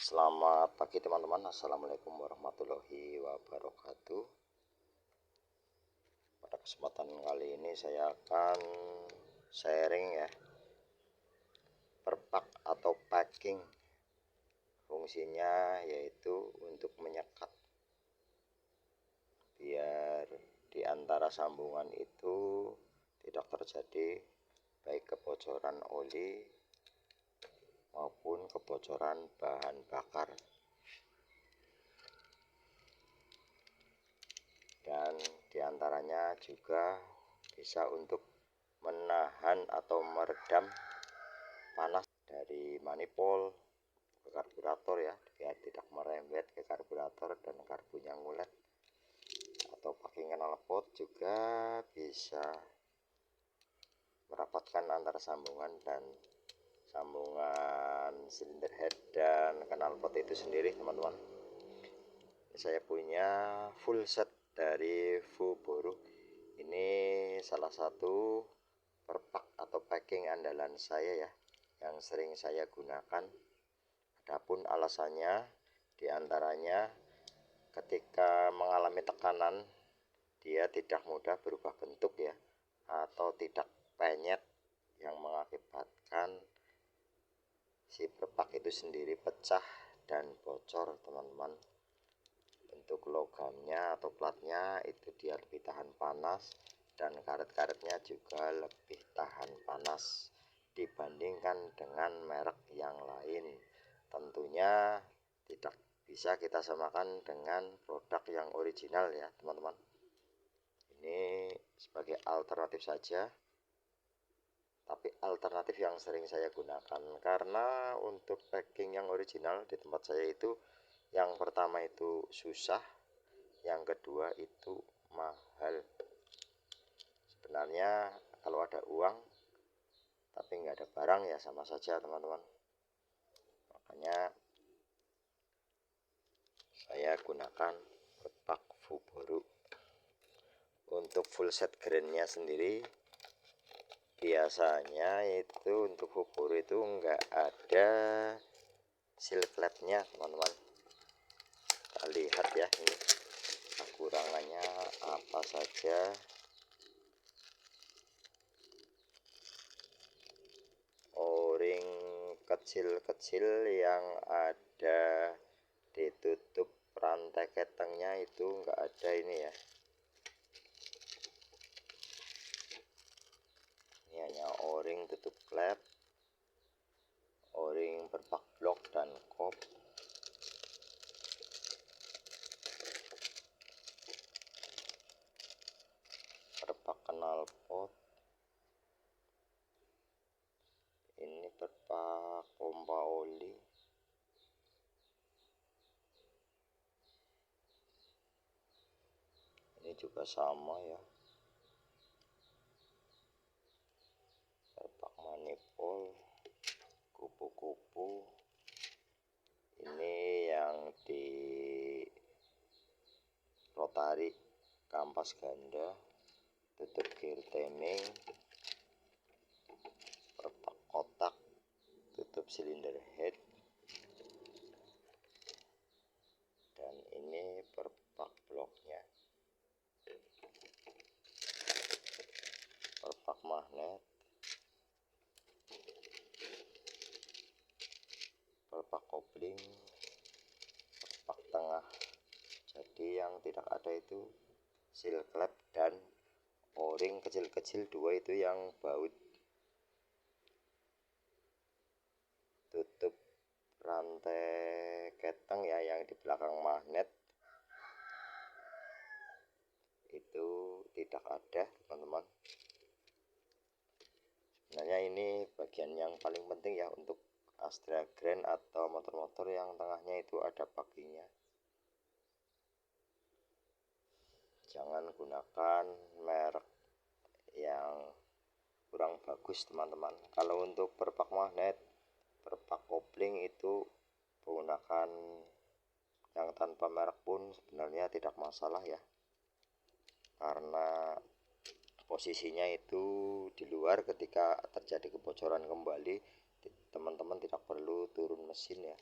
Selamat pagi teman-teman. Assalamualaikum warahmatullahi wabarakatuh. Pada kesempatan kali ini saya akan sharing ya, perpak atau packing. Fungsinya yaitu untuk menyekat biar di antara sambungan itu tidak terjadi baik kebocoran oli maupun kebocoran bahan bakar. Dan diantaranya juga bisa untuk menahan atau meredam panas dari manifold ke karburator ya, biar tidak merembet ke karburator dan karbunya ngulet. Atau packing knalpot juga bisa merapatkan antara sambungan dan sambungan silinder head dan knalpot itu sendiri teman-teman. Saya punya full set dari Fuboru. Ini salah satu perpak atau packing andalan saya ya, yang sering saya gunakan. Adapun alasannya diantaranya ketika mengalami tekanan dia tidak mudah berubah bentuk ya, atau tidak penyet yang mengakibatkan si perpak itu sendiri pecah dan bocor teman-teman. Bentuk logamnya atau platnya itu dia lebih tahan panas, dan karet-karetnya juga lebih tahan panas dibandingkan dengan merek yang lain. Tentunya tidak bisa kita samakan dengan produk yang original ya teman-teman. Ini sebagai alternatif saja, tapi alternatif yang sering saya gunakan. Karena untuk packing yang original di tempat saya itu, yang pertama itu susah, yang kedua itu mahal. Sebenarnya kalau ada uang tapi nggak ada barang ya sama saja teman-teman. Makanya saya gunakan perpak Fuboru. Untuk full set grainnya sendiri biasanya itu untuk Fuboru itu nggak ada seal flapnya teman-teman. Kita lihat ya, ini kekurangannya apa saja. O-ring kecil-kecil yang ada di tutup rantai ketengnya itu enggak ada ini ya. Ini hanya O-ring tutup klep, O-ring perpak blok dan kop. Perpak knalpot. Ini perpak pompa oli. Ini juga sama ya. Perpak manifold, kupu-kupu. Ini yang di rotari, kampas ganda, tutup gear timing, perpak kotak, tutup silinder head, dan ini perpak bloknya. Perpak magnet, perpak kopling, perpak tengah. Jadi yang tidak ada itu seal klep dan O-ring kecil-kecil dua itu yang baut. Tutup rantai keteng ya yang di belakang magnet itu tidak ada teman-teman. Sebenarnya ini bagian yang paling penting ya untuk Astra Grand atau motor-motor yang tengahnya itu ada packingnya. Jangan gunakan merek yang kurang bagus teman-teman. Kalau untuk perpak magnet, perpak kopling itu menggunakan yang tanpa merek pun sebenarnya tidak masalah ya, karena posisinya itu di luar. Ketika terjadi kebocoran kembali, teman-teman tidak perlu turun mesin ya.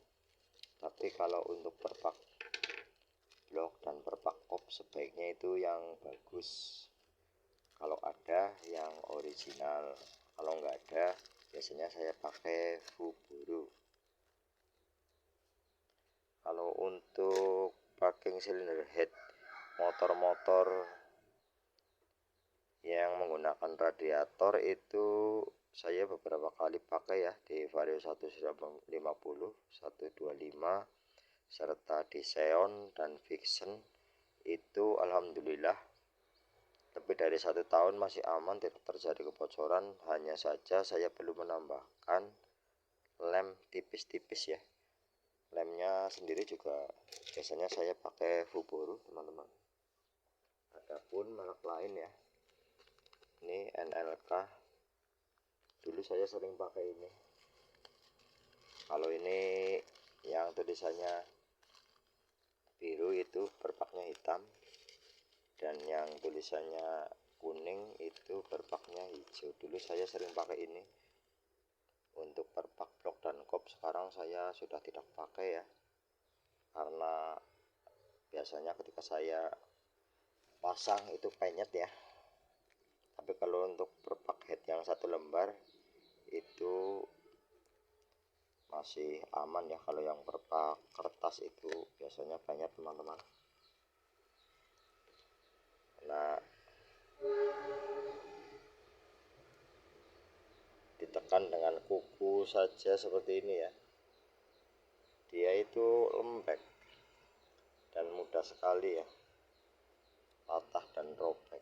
Tapi kalau untuk perpak blok dan perpak kop sebaiknya itu yang bagus, kalau ada yang original. Kalau nggak ada, biasanya saya pakai Fuboru. Kalau untuk packing cylinder head motor-motor yang menggunakan radiator itu saya beberapa kali pakai ya, di Vario 150, 125 serta di Xeon dan Vixen. Itu alhamdulillah lebih dari 1 tahun masih aman, tidak terjadi kebocoran. Hanya saja saya perlu menambahkan lem tipis-tipis ya. Lemnya sendiri juga biasanya saya pakai Fuboru teman-teman. Adapun merek lain ya, ini NLK, dulu saya sering pakai ini. Kalau ini yang tulisannya biru itu perpaknya hitam, dan yang tulisannya kuning itu perpaknya hijau. Dulu saya sering pakai ini untuk perpak blok dan kop. Sekarang saya sudah tidak pakai ya, karena biasanya ketika saya pasang itu penyet ya. Tapi kalau untuk perpak head yang 1 lembar itu masih aman ya. Kalau yang perpak kertas itu biasanya penyet teman-teman. Nah, ditekan dengan kuku saja seperti ini ya, dia itu lembek dan mudah sekali ya patah dan robek.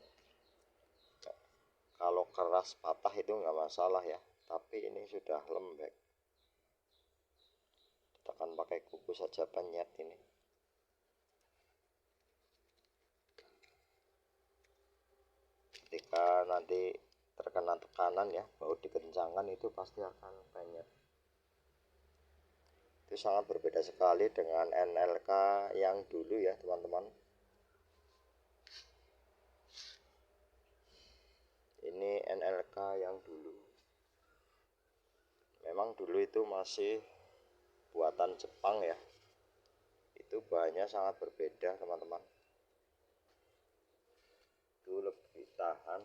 Kalau keras patah itu nggak masalah ya, tapi ini sudah lembek, ditekan pakai kuku saja penyet ini. Ketika nanti terkena tekanan ya, baut dikencangkan itu pasti akan penyet. Itu sangat berbeda sekali dengan NLK yang dulu ya teman-teman. Ini NLK yang dulu, memang dulu itu masih buatan Jepang ya, itu bahannya sangat berbeda teman-teman. Itu lebih tahan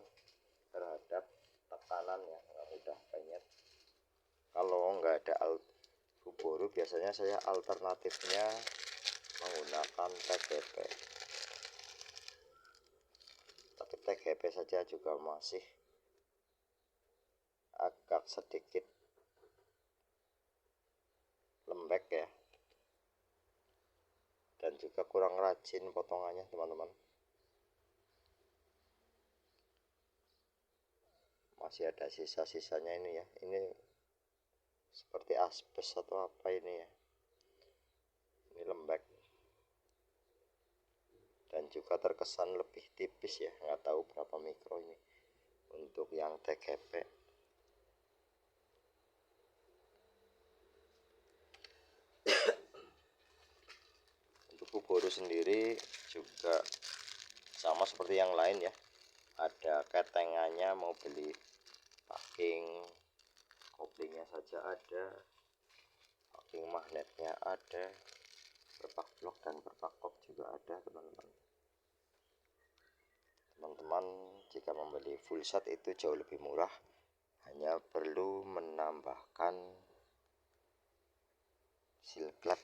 terhadap tekanan ya, nggak mudah penyet. Kalau nggak ada Fuboru biasanya saya alternatifnya menggunakan TGP, tapi TGP saja juga masih agak sedikit lembek ya, dan juga kurang rajin potongannya teman-teman. Masih ada sisa-sisanya ini ya, ini seperti asbes atau apa ini ya, ini lembek dan juga terkesan lebih tipis ya, nggak tahu berapa mikro ini untuk yang TGP. Untuk Fuboru sendiri juga sama seperti yang lain ya, ada ketengannya, mau beli packing koplingnya saja ada, packing magnetnya ada, perpak blok dan perpak kop juga ada teman-teman. Teman-teman jika membeli full set itu jauh lebih murah, hanya perlu menambahkan seal plug.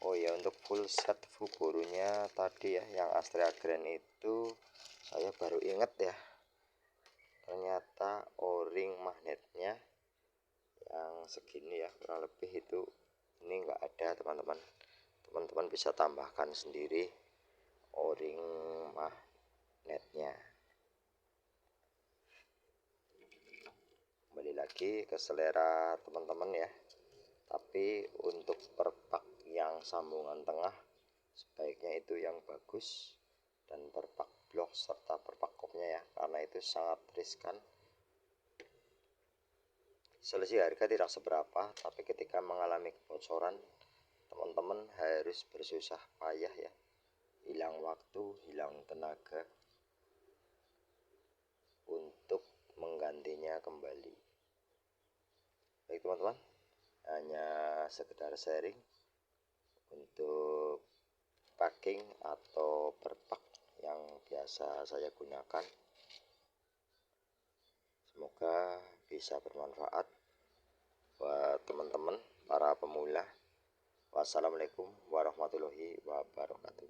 Oh ya, untuk full set Fuborunya tadi ya, yang Astrea Grand itu saya baru inget ya, ternyata o-ring magnetnya yang segini ya, kurang lebih itu ini enggak ada teman-teman. Teman-teman bisa tambahkan sendiri o-ring magnetnya. Kembali lagi ke selera teman-teman ya, tapi untuk perpak yang sambungan tengah sebaiknya itu yang bagus, dan perpak blok serta perpak kopnya ya, karena itu sangat riskan. Selisih harga tidak seberapa, tapi ketika mengalami kebocoran teman-teman harus bersusah payah ya, hilang waktu, hilang tenaga untuk menggantinya kembali. Baik teman-teman, hanya sekedar sharing untuk packing atau berpak yang biasa saya gunakan. Semoga bisa bermanfaat buat teman-teman para pemula. Wassalamualaikum warahmatullahi wabarakatuh.